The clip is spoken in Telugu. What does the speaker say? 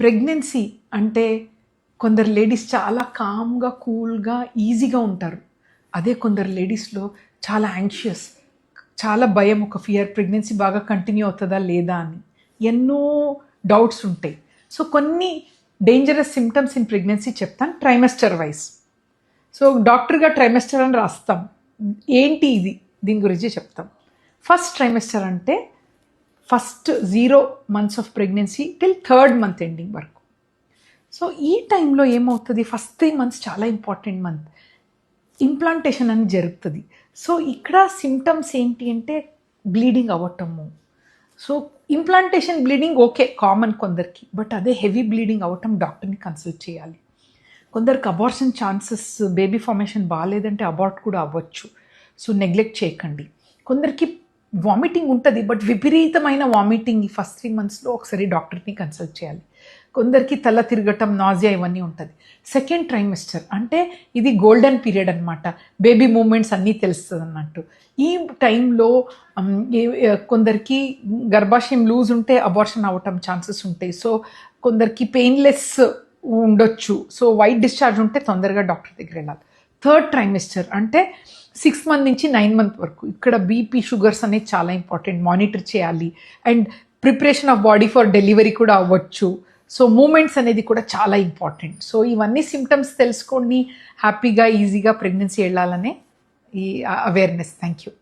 ప్రెగ్నెన్సీ అంటే కొందరు లేడీస్ చాలా కామ్గా కూల్గా ఈజీగా ఉంటారు. అదే కొందరు లేడీస్లో చాలా యాంగ్షియస్, చాలా భయం, ఒక ఫియర్, ప్రెగ్నెన్సీ బాగా కంటిన్యూ అవుతుందా లేదా అని ఎన్నో డౌట్స్ ఉంటాయి. సో కొన్ని డేంజరస్ సిమ్టమ్స్ ఇన్ ప్రెగ్నెన్సీ చెప్తాను ట్రైమెస్టర్ వైజ్. సో డాక్టర్గా ట్రైమెస్టర్ అని రాస్తాం. ఏంటి ఇది, దీని గురించి చెప్తాం. ఫస్ట్ ట్రైమెస్టర్ అంటే first 0 months of pregnancy till 3rd month ఎండింగ్ వరకు. సో ఈ టైంలో ఏమవుతుంది, ఫస్ట్ 3 months చాలా ఇంపార్టెంట్ మంత్, ఇంప్లాంటేషన్ అని జరుగుతుంది. సో ఇక్కడ సిమ్టమ్స్ ఏంటి అంటే బ్లీడింగ్ అవ్వటము. So implantation bleeding okay, common కొందరికి, బట్ అదే హెవీ బ్లీడింగ్ అవ్వటం డాక్టర్ని కన్సల్ట్ చేయాలి. కొందరికి abortion chances, baby formation బాగాలేదంటే abort కూడా అవ్వచ్చు. సో నెగ్లెక్ట్ చేయకండి. కొందరికి వామిటింగ్ ఉంటుంది, బట్ విపరీతమైన వామిటింగ్ ఈ ఫస్ట్ 3 monthsలో ఒకసారి డాక్టర్ని కన్సల్ట్ చేయాలి. కొందరికి తల తిరగటం, నాజియా ఇవన్నీ ఉంటుంది. సెకండ్ ట్రైమెస్టర్ అంటే ఇది గోల్డెన్ పీరియడ్ అనమాట, బేబీ మూమెంట్స్ అన్నీ తెలుస్తుంది అన్నట్టు. ఈ టైంలో కొందరికి గర్భాశయం లూజ్ ఉంటే అబార్షన్ అవ్వటం ఛాన్సెస్ ఉంటాయి. సో కొందరికి పెయిన్లెస్ ఉండొచ్చు. సో వైట్ డిశ్చార్జ్ ఉంటే తొందరగా డాక్టర్ దగ్గర వెళ్ళాలి. థర్డ్ ట్రైమెస్టర్ అంటే 6 months నుంచి 9 months వరకు. ఇక్కడ బీపీ, షుగర్స్ అనేది చాలా ఇంపార్టెంట్, మానిటర్ చేయాలి. And preparation of body for delivery కూడా అవ్వచ్చు. సో మూమెంట్స్ అనేది కూడా చాలా ఇంపార్టెంట్. సో ఇవన్నీ సిమ్టమ్స్ తెలుసుకొని హ్యాపీగా ఈజీగా ప్రెగ్నెన్సీ వెళ్ళాలనే ఈ అవేర్నెస్. Thank you.